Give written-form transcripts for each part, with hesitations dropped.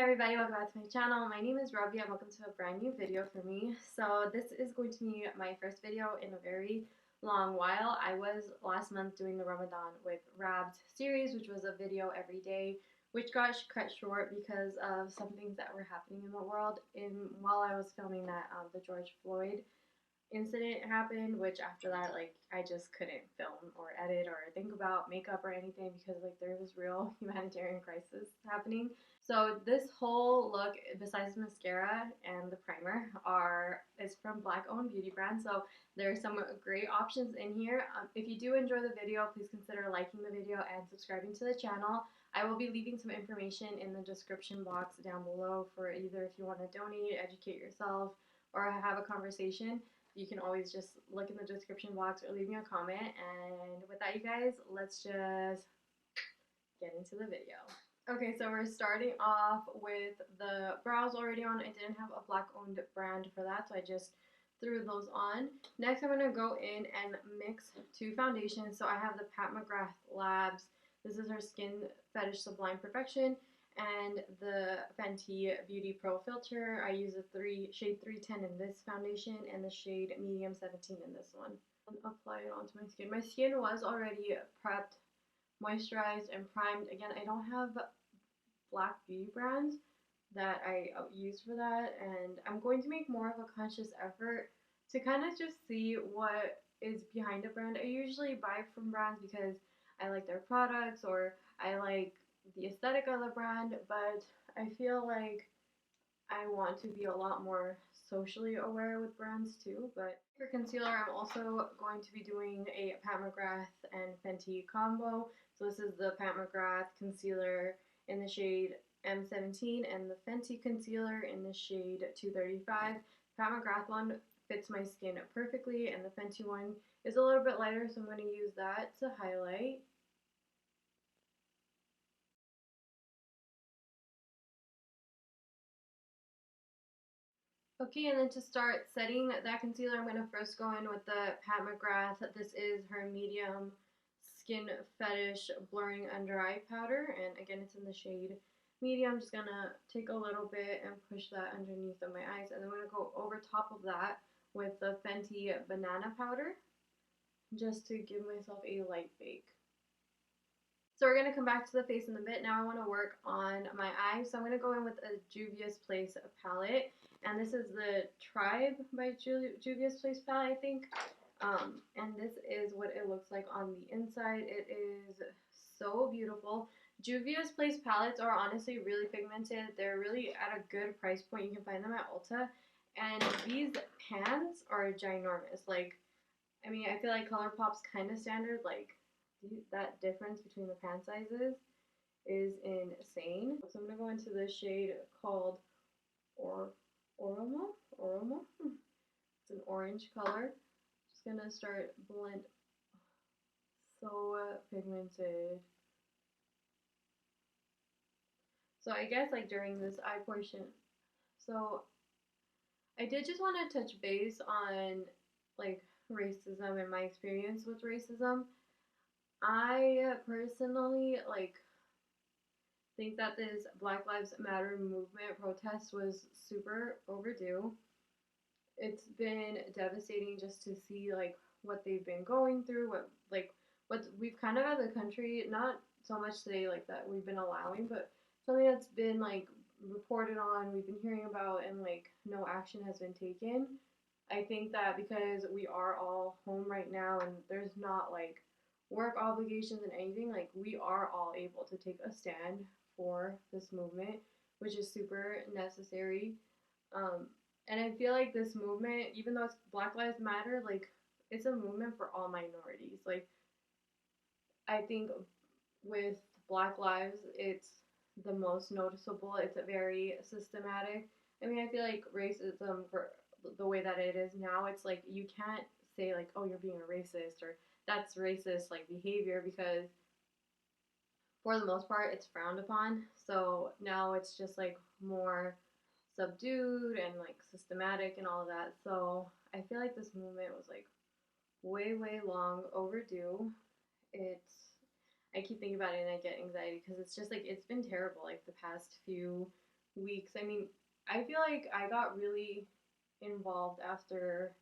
everybody, welcome back to my channel. My name is Robbie and welcome to a brand new video for me. So this is going to be my first video in a very long while. I was last month doing the Ramadan with Rabs series, which was a video every day, which got cut short because of some things that were happening in the world while I was filming that the George Floyd incident happened, which after that, like, I just couldn't film or edit or think about makeup or anything because, like, there was real humanitarian crisis happening. So this whole look, besides mascara and the primer, is from Black-owned beauty brand. So there are some great options in here. If you do enjoy the video, please consider liking the video and subscribing to the channel. I will be leaving some information in the description box down below for either if you want to donate, educate yourself, or have a conversation. You can always just look in the description box or leave me a comment. And with that, you guys, let's just get into the video. Okay, so we're starting off with the brows already on. I didn't have a Black-owned brand for that, so I just threw those on. Next, I'm going to go in and mix two foundations. So I have the Pat McGrath Labs. This is her Skin Fetish Sublime Perfection. And the Fenty Beauty Pro Filter. I use the shade 310 in this foundation and the shade medium 17 in this one. And apply it onto my skin. My skin was already prepped, moisturized, and primed. Again, I don't have black beauty brands that I use for that, and I'm going to make more of a conscious effort to kind of just see what is behind a brand. I usually buy from brands because I like their products or I like the aesthetic of the brand, but I feel like I want to be a lot more socially aware with brands too. But for concealer, I'm also going to be doing a Pat McGrath and Fenty combo. So this is the Pat McGrath concealer in the shade M17 and the Fenty concealer in the shade 235. Pat McGrath one fits my skin perfectly, and the Fenty one is a little bit lighter, so I'm going to use that to highlight. Okay, and then to start setting that concealer, I'm going to first go in with the Pat McGrath. This is her medium Skin Fetish Blurring Under Eye Powder, and again, it's in the shade medium. I'm just going to take a little bit and push that underneath of my eyes, and then I'm going to go over top of that with the Fenty Banana Powder, just to give myself a light bake. So we're going to come back to the face in a bit. Now I want to work on my eyes. So I'm going to go in with a Juvia's Place palette. And this is the Tribe by Juvia's Place palette, I think. And this is what it looks like on the inside. It is so beautiful. Juvia's Place palettes are honestly really pigmented. They're really at a good price point. You can find them at Ulta. And these pans are ginormous. Like, I mean, I feel like ColourPop's kind of standard. Like, that difference between the pan sizes is insane. So I'm going to go into the shade called Oroma. It's an orange color. Just going to start blend. So pigmented. So I guess like during this eye portion, so I did just want to touch base on like racism and my experience with racism. I personally think that this Black Lives Matter movement protest was super overdue. It's been devastating just to see like what they've been going through, what we've kind of as a country, not so much today like that we've been allowing, but something that's been like reported on, we've been hearing about, and like no action has been taken. I think that because we are all home right now and there's not like work obligations and anything, like we are all able to take a stand for this movement, which is super necessary. And I feel like this movement, even though it's Black Lives Matter, like it's a movement for all minorities. Like I think with Black Lives, it's the most noticeable. It's a very systematic. I mean, I feel like racism, for the way that it is now, it's like you can't say like, oh, you're being a racist or that's racist like behavior, because for the most part it's frowned upon. So now it's just like more subdued and like systematic and all of that. So I feel like this movement was like way long overdue. I keep thinking about it and I get anxiety because it's just like it's been terrible like the past few weeks. I mean, I feel like I got really involved after,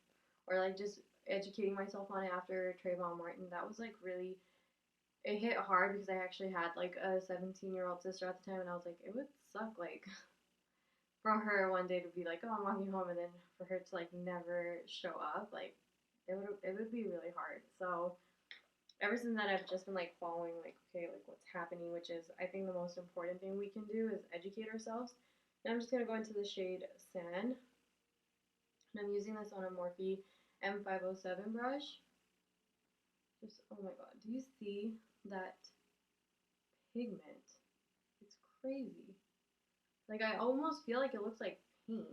or like just educating myself on it after Trayvon Martin. That was like really, it hit hard because I actually had like a 17-year-old sister at the time, and I was like, it would suck like for her one day to be like, oh, I'm walking home, and then for her to like never show up, like it would be really hard. So ever since then, I've just been like following like, okay, like what's happening, which is I think the most important thing we can do is educate ourselves. And I'm just gonna go into the shade Sand, and I'm using this on a Morphe M507 brush. Just oh my god, do you see that pigment? It's crazy. Like I almost feel like it looks like paint.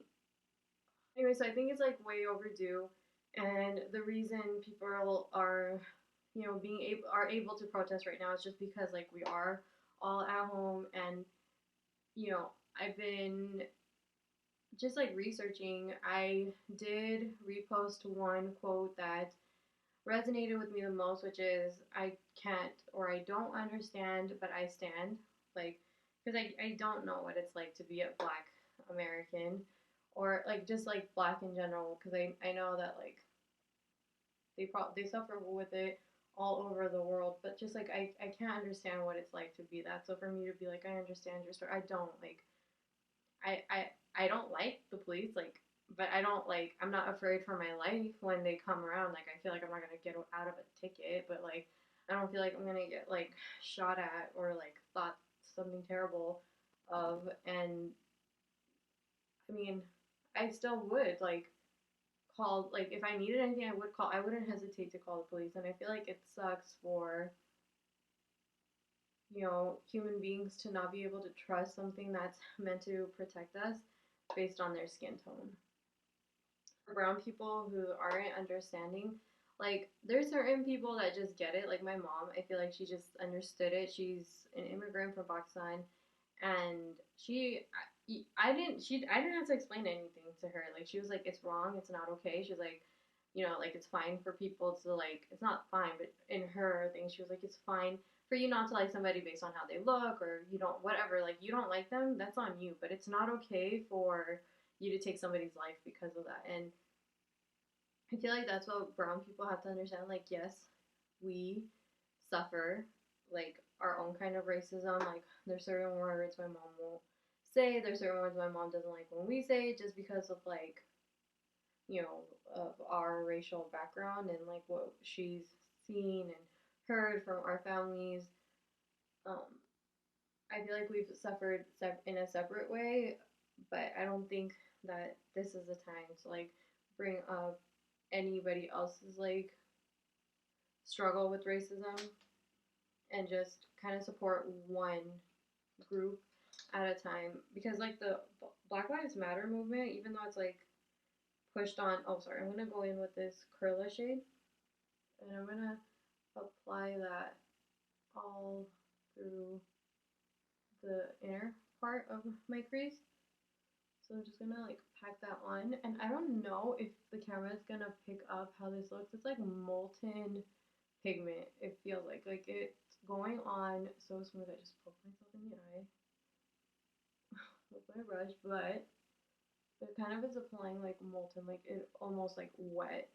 Anyway, so I think it's like way overdue, and the reason people are, are able to protest right now is just because like we are all at home, and I've been just like researching. I did repost one quote that resonated with me the most, which is I can't or I don't understand, but I stand. Like, because I don't know what it's like to be a black American or like just like black in general, because I know that like they suffer with it all over the world, but just like I can't understand what it's like to be that. So for me to be like I understand your story, I don't like I don't like the police, like, but I don't like, I'm not afraid for my life when they come around. Like, I feel like I'm not gonna get out of a ticket, but like, I don't feel like I'm gonna get like shot at or like thought something terrible of. And I mean, I still would like call, like, if I needed anything, I would call, I wouldn't hesitate to call the police. And I feel like it sucks for, human beings to not be able to trust something that's meant to protect us based on their skin tone. For brown people who aren't understanding, like there's certain people that just get it. Like my mom, I feel like she just understood it. She's an immigrant from Pakistan, and I didn't have to explain anything to her. Like she was like, it's wrong, it's not okay. She was like, like it's fine for people to like, it's not fine, but in her thing, she was like, it's fine for you not to like somebody based on how they look, or you don't, whatever, like you don't like them, that's on you, but it's not okay for you to take somebody's life because of that. And I feel like that's what brown people have to understand. Like, yes, we suffer like our own kind of racism. Like, there's certain words my mom won't say. There's certain words my mom doesn't like when we say, just because of like, of our racial background and like what she's seen and heard from our families. Um, I feel like we've suffered in a separate way, but I don't think that this is the time to like bring up anybody else's like struggle with racism, and just kind of support one group at a time, because like the Black Lives Matter movement, even though it's like pushed on, oh sorry, I'm gonna go in with this Curla shade, and I'm gonna apply that all through the inner part of my crease. So I'm just gonna like pack that on, and I don't know if the camera is gonna pick up how this looks. It's like molten pigment. It feels like it's going on so smooth. I just poked myself in the eye with my brush, but it kind of is applying like molten, like it almost like wet.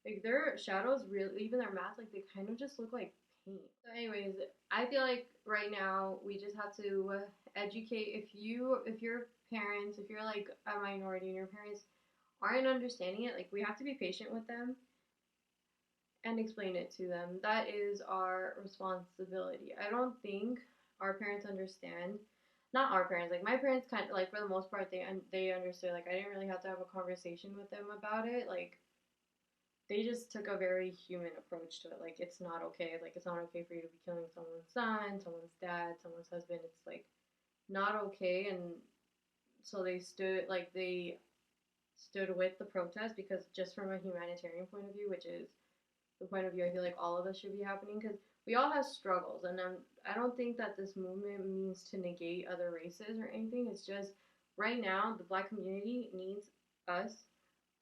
Like their shadows really, even their masks, like they kind of just look like paint. So anyways, I feel like right now we just have to educate. If your parents, if you're like a minority and your parents aren't understanding it, like we have to be patient with them and explain it to them. That is our responsibility. I don't think our parents understand. Not our parents, like my parents kind of like for the most part they understood. Like I didn't really have to have a conversation with them about it. Like they just took a very human approach to it. Like it's not okay. Like it's not okay for you to be killing someone's son, someone's dad, someone's husband. It's like not okay. And so they stood with the protest, because just from a humanitarian point of view, which is the point of view I feel like all of us should be happening, because we all have struggles, and I don't think that this movement means to negate other races or anything. It's just right now the black community needs us,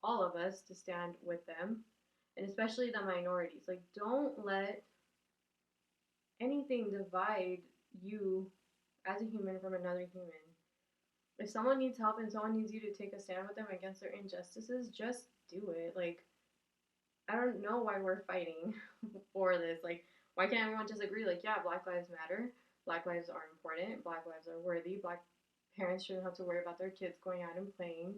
all of us, to stand with them, and especially the minorities. Like don't let anything divide you as a human from another human. if someone needs help and someone needs you to take a stand with them against their injustices, just do it. Like, I don't know why we're fighting for this. Like, why can't everyone just agree? Like, yeah, Black Lives Matter. Black lives are important. Black lives are worthy. Black parents shouldn't have to worry about their kids going out and playing.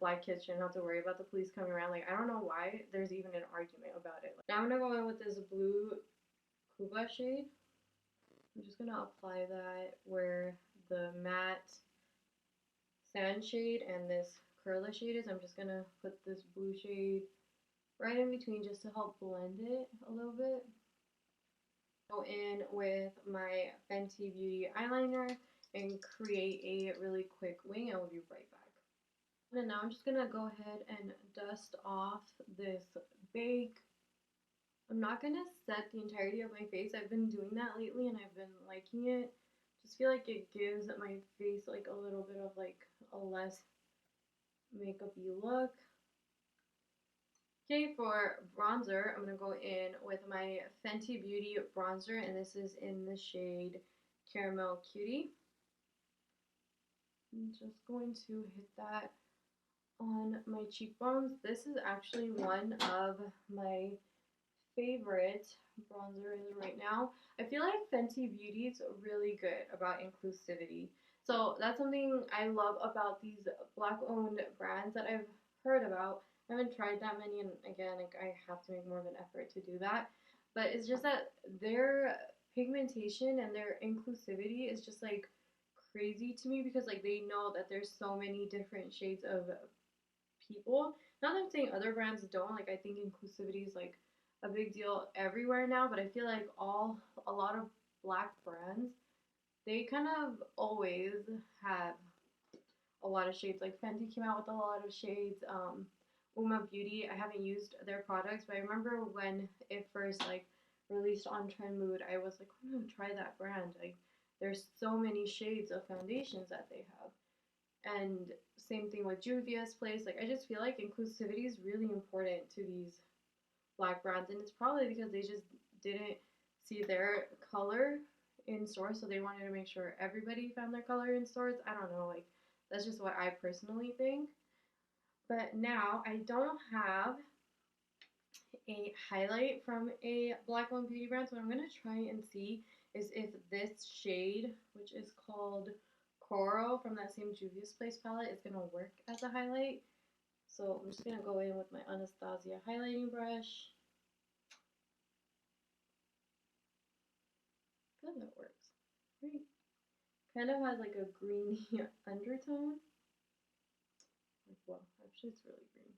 Black kids shouldn't have to worry about the police coming around. Like, I don't know why there's even an argument about it. Now I'm gonna go in with this blue Kuba shade. I'm just gonna apply that where the matte sand shade and this Curla shade is. I'm just gonna put this blue shade right in between just to help blend it a little bit. Go in with my Fenty Beauty eyeliner and create a really quick wing. I will be right back. And now I'm just gonna go ahead and dust off this bake. I'm not gonna set the entirety of my face. I've been doing that lately and I've been liking it. Just feel like it gives my face like a little bit of like a less makeup-y look. Okay, for bronzer, I'm going to go in with my Fenty Beauty bronzer, and this is in the shade Caramel Cutie. I'm just going to hit that on my cheekbones. This is actually one of my favorite bronzers right now. I feel like Fenty Beauty is really good about inclusivity. So that's something I love about these Black-owned brands that I've heard about. I haven't tried that many, and again, like, I have to make more of an effort to do that. But it's just that their pigmentation and their inclusivity is just like crazy to me because like they know that there's so many different shades of people. Not that I'm saying other brands don't. Like, I think inclusivity is like a big deal everywhere now, but I feel like a lot of Black brands, they kind of always have a lot of shades. Like Fenty came out with a lot of shades. Uma Beauty, I haven't used their products, but I remember when it first like released on Trendmood, I was like, I'm gonna try that brand. Like, there's so many shades of foundations that they have. And same thing with Juvia's Place. Like, I just feel like inclusivity is really important to these Black brands, and it's probably because they just didn't see their color in stores, so they wanted to make sure everybody found their color in stores. I don't know, like, that's just what I personally think. But now I don't have a highlight from a Black-owned beauty brand, so what I'm going to try and see is if this shade, which is called Coral from that same Juvia's Place palette, is going to work as a highlight. So I'm just going to go in with my Anastasia highlighting brush. Good, that works. Great. Kind of has like a greeny undertone. Well, actually it's really green.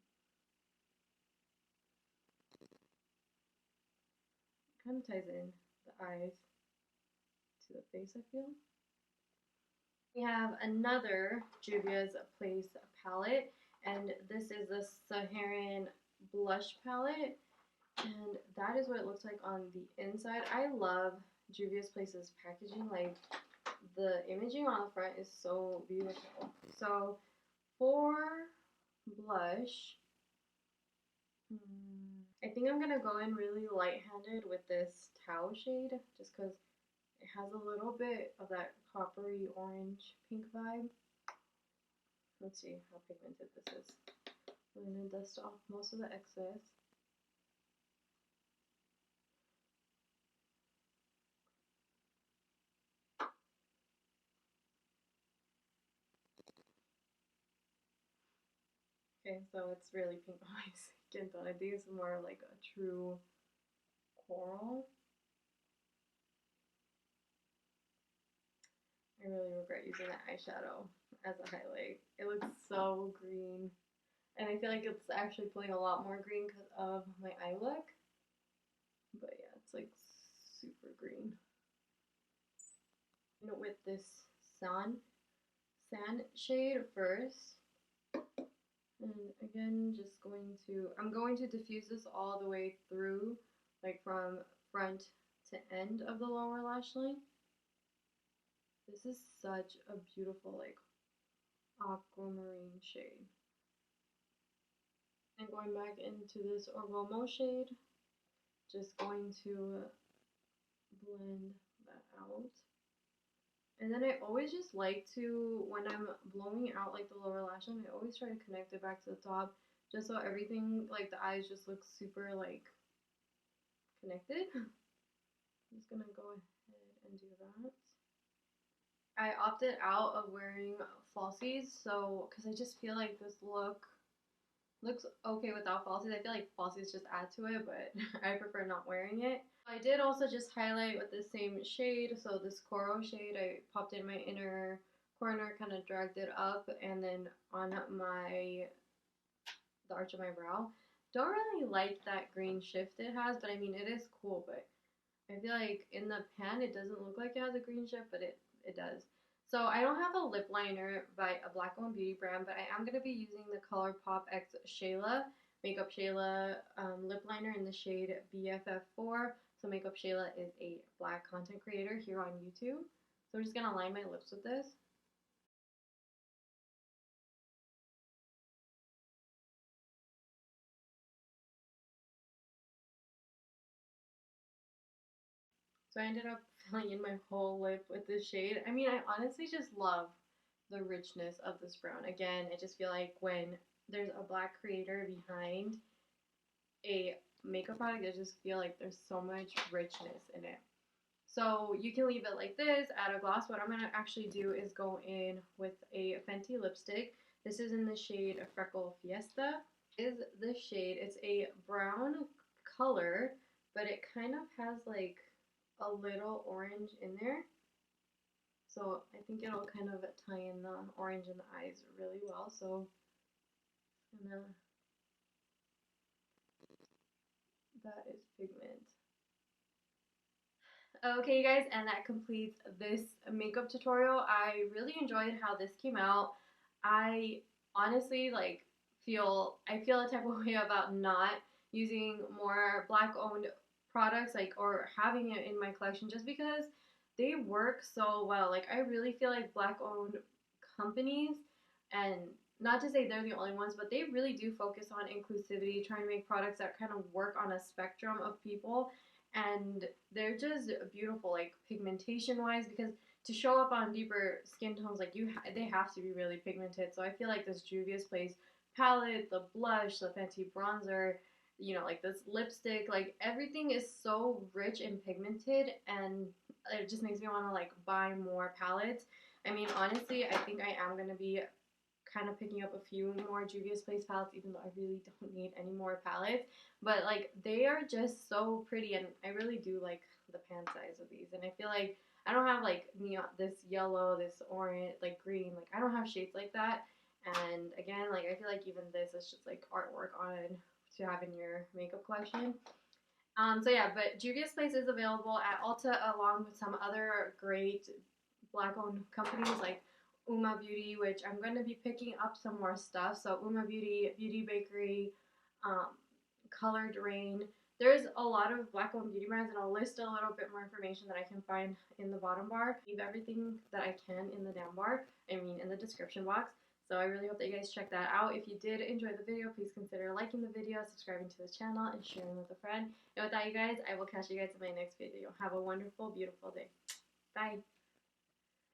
Kind of ties in the eyes to the face, I feel. We have another Juvia's Place palette, and this is the Saharan blush palette, and that is what it looks like on the inside. I love Juvia's Place's packaging. Like, the imaging on the front is so beautiful. So for blush, I think I'm gonna go in really light-handed with this Tau shade, just because it has a little bit of that coppery orange pink vibe. Let's see how pigmented this is. I'm gonna dust off most of the excess. Okay, so it's really pink on my skin tone. I think it's more like a true coral. I really regret using that eyeshadow as a highlight. It looks so green. And I feel like it's actually pulling a lot more green because of my eye look. But yeah, it's like super green. And with this sand shade first. And again, I'm going to diffuse this all the way through, like from front to end of the lower lash line. This is such a beautiful, like, aquamarine shade. And going back into this Oromo shade, just going to blend that out. And then I always just like to, when I'm blowing out like the lower lash line, I always try to connect it back to the top just so everything, like the eyes just look super like connected. I'm just gonna go ahead and do that. I opted out of wearing falsies, so because I just feel like this looks okay without falsies. I feel like falsies just add to it, but I prefer not wearing it. I did also just highlight with the same shade, so this coral shade, I popped in my inner corner, kind of dragged it up, and then on the arch of my brow. Don't really like that green shift it has, but I mean, it is cool, but I feel like in the pan, it doesn't look like it has a green shift, but it does. So I don't have a lip liner by a black-owned beauty brand, but I am going to be using the ColourPop X Shayla, Makeup Shayla lip liner in the shade BFF4. So Makeup Shayla is a black content creator here on YouTube. So I'm just going to line my lips with this. So I ended up filling in my whole lip with this shade. I mean, I honestly just love the richness of this brown. Again, I just feel like when there's a black creator behind a makeup product, I just feel like there's so much richness in it. So you can leave it like this, add a gloss. What I'm going to actually do is go in with a Fenty lipstick. This is in the shade Freckle Fiesta. Is this shade, it's a brown color, but it kind of has like a little orange in there. So I think it'll kind of tie in the orange in the eyes really well. So gonna, that is pigment. Okay, you guys, and that completes this makeup tutorial. I really enjoyed how this came out. I honestly I feel a type of way about not using more black owned products or having it in my collection just because they work so well. Like I really feel like black owned companies, and not to say they're the only ones, but they really do focus on inclusivity, trying to make products that kind of work on a spectrum of people, and they're just beautiful, like pigmentation wise, because to show up on deeper skin tones, like they have to be really pigmented. So I feel like this Juvia's Place palette, the blush, the Fenty bronzer, you know, like this lipstick, like everything is so rich and pigmented, and it just makes me want to like buy more palettes. I mean, honestly, I think I am gonna be kind of picking up a few more Juvia's Place palettes, even though I really don't need any more palettes. But like they are just so pretty, and I really do like the pan size of these. And I feel like I don't have like neon, this yellow, this orange, like green. Like I don't have shades like that. And again, like I feel like even this is just like artwork on to have in your makeup collection. So yeah, but Juvia's Place is available at Ulta along with some other great black-owned companies like Uma Beauty, which I'm going to be picking up some more stuff. So Uma Beauty, Beauty Bakery, um, Colored Rain. There's a lot of black-owned beauty brands, and I'll list a little bit more information that I can find in the bottom bar. Leave everything that I can in the down bar, in the description box. So I really hope that you guys check that out. If you did enjoy the video, please consider liking the video, subscribing to the channel, and sharing with a friend. And with that, you guys, I will catch you guys in my next video. Have a wonderful, beautiful day. Bye.